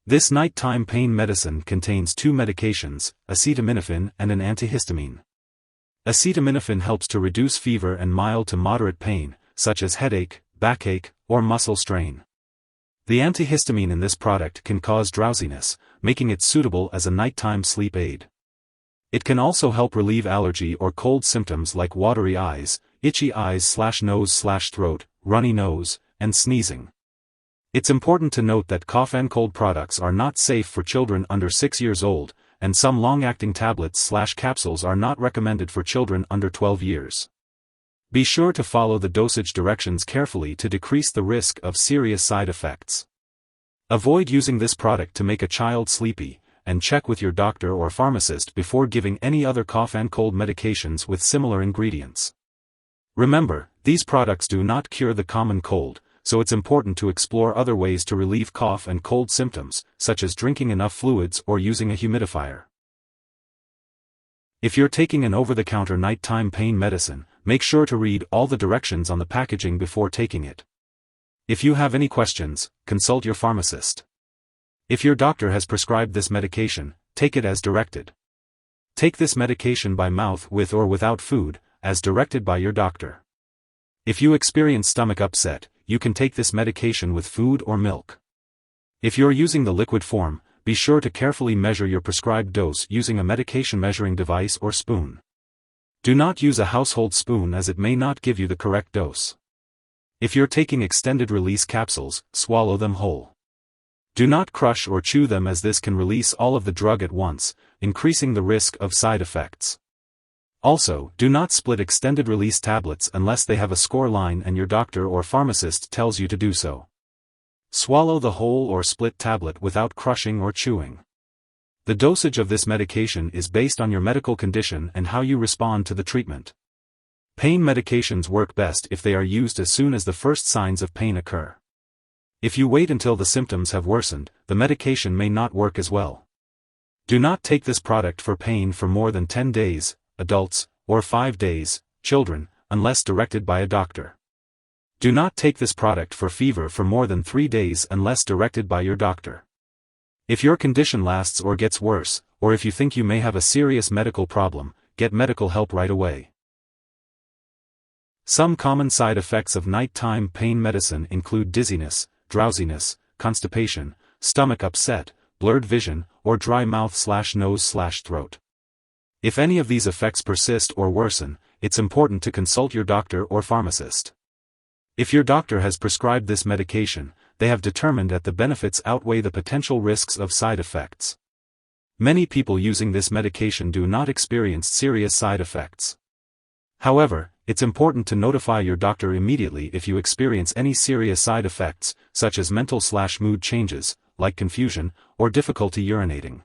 This nighttime pain medicine contains two medications, acetaminophen and an antihistamine. Acetaminophen helps to reduce fever and mild to moderate pain, such as headache, backache, or muscle strain. The antihistamine in this product can cause drowsiness, making it suitable as a nighttime sleep aid. It can also help relieve allergy or cold symptoms like watery eyes, itchy eyes/nose/throat, runny nose, and sneezing. It's important to note that cough and cold products are not safe for children under 6 years old, and some long-acting tablets/capsules are not recommended for children under 12 years. Be sure to follow the dosage directions carefully to decrease the risk of serious side effects. Avoid using this product to make a child sleepy, and check with your doctor or pharmacist before giving any other cough and cold medications with similar ingredients. Remember, these products do not cure the common cold, so it's important to explore other ways to relieve cough and cold symptoms, such as drinking enough fluids or using a humidifier. If you're taking an over-the-counter nighttime pain medicine, make sure to read all the directions on the packaging before taking it. If you have any questions, consult your pharmacist. If your doctor has prescribed this medication, take it as directed. Take this medication by mouth with or without food, as directed by your doctor. If you experience stomach upset, you can take this medication with food or milk. If you're using the liquid form, be sure to carefully measure your prescribed dose using a medication measuring device or spoon. Do not use a household spoon as it may not give you the correct dose. If you're taking extended-release capsules, swallow them whole. Do not crush or chew them as this can release all of the drug at once, increasing the risk of side effects. Also, do not split extended-release tablets unless they have a score line and your doctor or pharmacist tells you to do so. Swallow the whole or split tablet without crushing or chewing. The dosage of this medication is based on your medical condition and how you respond to the treatment. Pain medications work best if they are used as soon as the first signs of pain occur. If you wait until the symptoms have worsened, the medication may not work as well. Do not take this product for pain for more than 10 days, adults, or 5 days, children, unless directed by a doctor. Do not take this product for fever for more than 3 days unless directed by your doctor. If your condition lasts or gets worse, or if you think you may have a serious medical problem, get medical help right away. Some common side effects of nighttime pain medicine include dizziness, drowsiness, constipation, stomach upset, blurred vision, or dry mouth/nose/throat. If any of these effects persist or worsen, it's important to consult your doctor or pharmacist. If your doctor has prescribed this medication, they have determined that the benefits outweigh the potential risks of side effects. Many people using this medication do not experience serious side effects. However, it's important to notify your doctor immediately if you experience any serious side effects, such as mental/mood changes, like confusion, or difficulty urinating.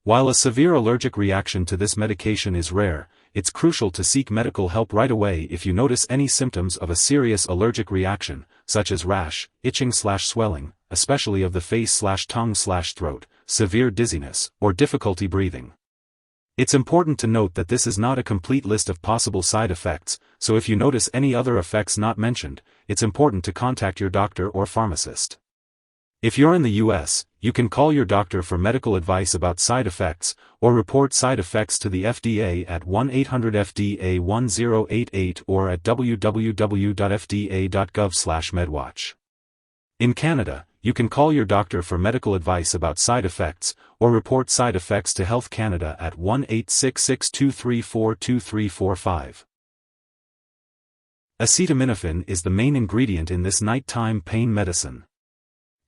While a severe allergic reaction to this medication is rare, it's crucial to seek medical help right away if you notice any symptoms of a serious allergic reaction, such as rash, itching/swelling, especially of the face/tongue/throat, severe dizziness, or difficulty breathing. It's important to note that this is not a complete list of possible side effects, so if you notice any other effects not mentioned, it's important to contact your doctor or pharmacist. If you're in the US, you can call your doctor for medical advice about side effects, or report side effects to the FDA at 1-800-FDA-1088 or at www.fda.gov/medwatch. In Canada, you can call your doctor for medical advice about side effects, or report side effects to Health Canada at 1-866-234-2345. Acetaminophen is the main ingredient in this nighttime pain medicine.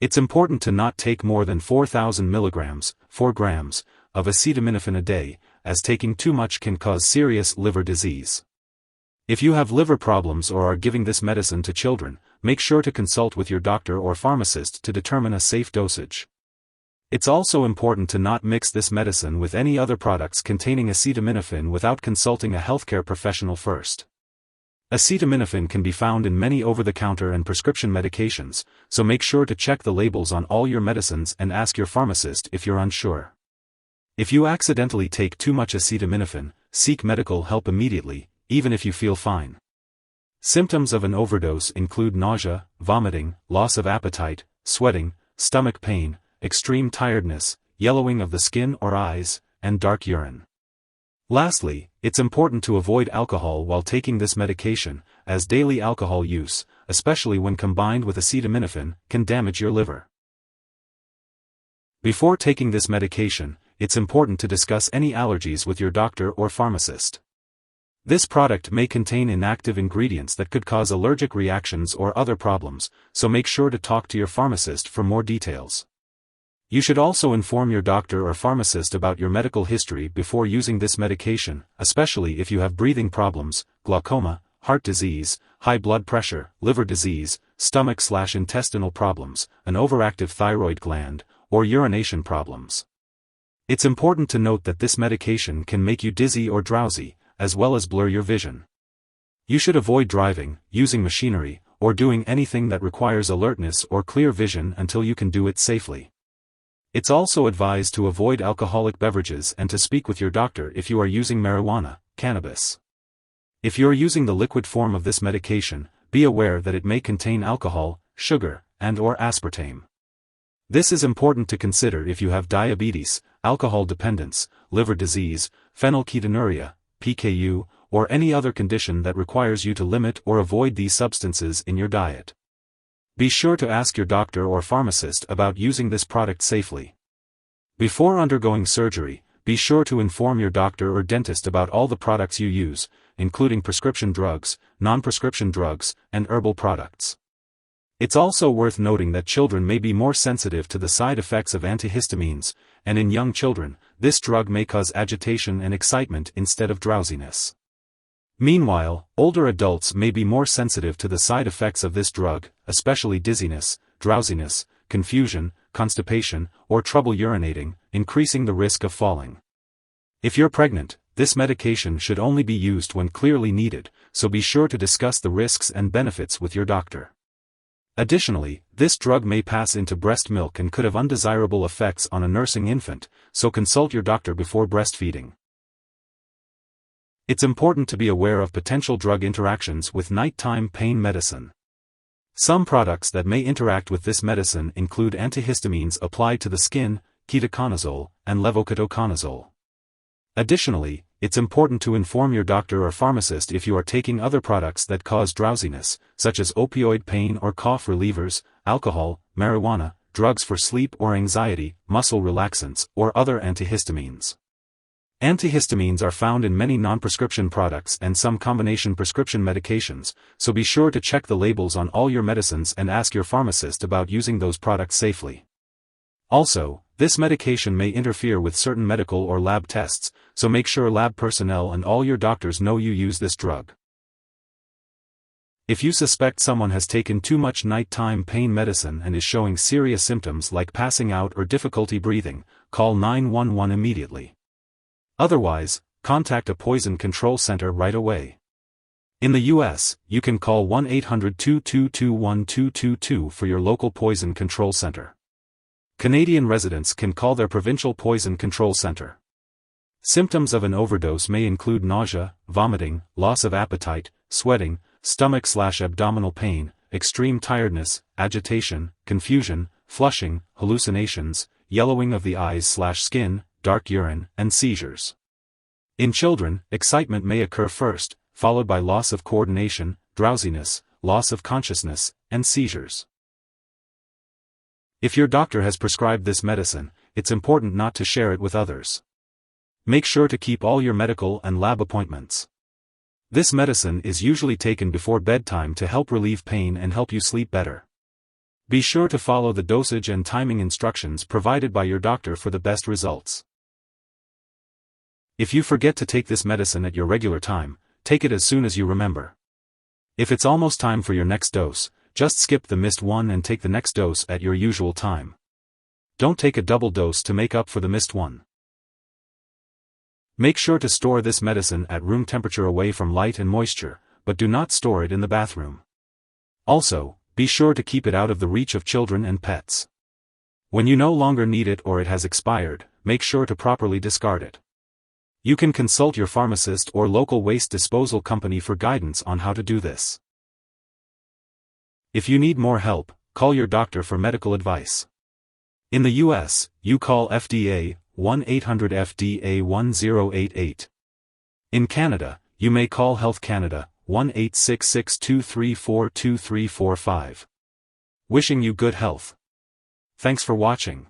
It's important to not take more than 4,000 milligrams, 4 grams, of acetaminophen a day, as taking too much can cause serious liver disease. If you have liver problems or are giving this medicine to children, make sure to consult with your doctor or pharmacist to determine a safe dosage. It's also important to not mix this medicine with any other products containing acetaminophen without consulting a healthcare professional first. Acetaminophen can be found in many over-the-counter and prescription medications, so make sure to check the labels on all your medicines and ask your pharmacist if you're unsure. If you accidentally take too much acetaminophen, seek medical help immediately, even if you feel fine. Symptoms of an overdose include nausea, vomiting, loss of appetite, sweating, stomach pain, extreme tiredness, yellowing of the skin or eyes, and dark urine. Lastly, it's important to avoid alcohol while taking this medication, as daily alcohol use, especially when combined with acetaminophen, can damage your liver. Before taking this medication, it's important to discuss any allergies with your doctor or pharmacist. This product may contain inactive ingredients that could cause allergic reactions or other problems, so make sure to talk to your pharmacist for more details. You should also inform your doctor or pharmacist about your medical history before using this medication, especially if you have breathing problems, glaucoma, heart disease, high blood pressure, liver disease, stomach/intestinal problems, an overactive thyroid gland, or urination problems. It's important to note that this medication can make you dizzy or drowsy, as well as blur your vision. You should avoid driving, using machinery, or doing anything that requires alertness or clear vision until you can do it safely. It's also advised to avoid alcoholic beverages and to speak with your doctor if you are using marijuana, cannabis. If you're using the liquid form of this medication, be aware that it may contain alcohol, sugar, and/or aspartame. This is important to consider if you have diabetes, alcohol dependence, liver disease, phenylketonuria, PKU, or any other condition that requires you to limit or avoid these substances in your diet. Be sure to ask your doctor or pharmacist about using this product safely. Before undergoing surgery, be sure to inform your doctor or dentist about all the products you use, including prescription drugs, non-prescription drugs, and herbal products. It's also worth noting that children may be more sensitive to the side effects of antihistamines, and in young children, this drug may cause agitation and excitement instead of drowsiness. Meanwhile, older adults may be more sensitive to the side effects of this drug, especially dizziness, drowsiness, confusion, constipation, or trouble urinating, increasing the risk of falling. If you're pregnant, this medication should only be used when clearly needed, so be sure to discuss the risks and benefits with your doctor. Additionally, this drug may pass into breast milk and could have undesirable effects on a nursing infant, so consult your doctor before breastfeeding. It's important to be aware of potential drug interactions with nighttime pain medicine. Some products that may interact with this medicine include antihistamines applied to the skin, ketoconazole, and levoketoconazole. Additionally, it's important to inform your doctor or pharmacist if you are taking other products that cause drowsiness, such as opioid pain or cough relievers, alcohol, marijuana, drugs for sleep or anxiety, muscle relaxants, or other antihistamines. Antihistamines are found in many non-prescription products and some combination prescription medications, so be sure to check the labels on all your medicines and ask your pharmacist about using those products safely. Also, this medication may interfere with certain medical or lab tests, so make sure lab personnel and all your doctors know you use this drug. If you suspect someone has taken too much nighttime pain medicine and is showing serious symptoms like passing out or difficulty breathing, call 911 immediately. Otherwise, contact a poison control center right away. In the U.S., you can call 1-800-222-1222 for your local poison control center. Canadian residents can call their provincial poison control center. Symptoms of an overdose may include nausea, vomiting, loss of appetite, sweating, stomach/abdominal pain, extreme tiredness, agitation, confusion, flushing, hallucinations, yellowing of the eyes/skin, dark urine, and seizures. In children, excitement may occur first, followed by loss of coordination, drowsiness, loss of consciousness, and seizures. If your doctor has prescribed this medicine, it's important not to share it with others. Make sure to keep all your medical and lab appointments. This medicine is usually taken before bedtime to help relieve pain and help you sleep better. Be sure to follow the dosage and timing instructions provided by your doctor for the best results. If you forget to take this medicine at your regular time, take it as soon as you remember. If it's almost time for your next dose, just skip the missed one and take the next dose at your usual time. Don't take a double dose to make up for the missed one. Make sure to store this medicine at room temperature away from light and moisture, but do not store it in the bathroom. Also, be sure to keep it out of the reach of children and pets. When you no longer need it or it has expired, make sure to properly discard it. You can consult your pharmacist or local waste disposal company for guidance on how to do this. If you need more help, call your doctor for medical advice. In the US, you call FDA 1-800-FDA-1088. In Canada, you may call Health Canada 1-866-234-2345. Wishing you good health. Thanks for watching.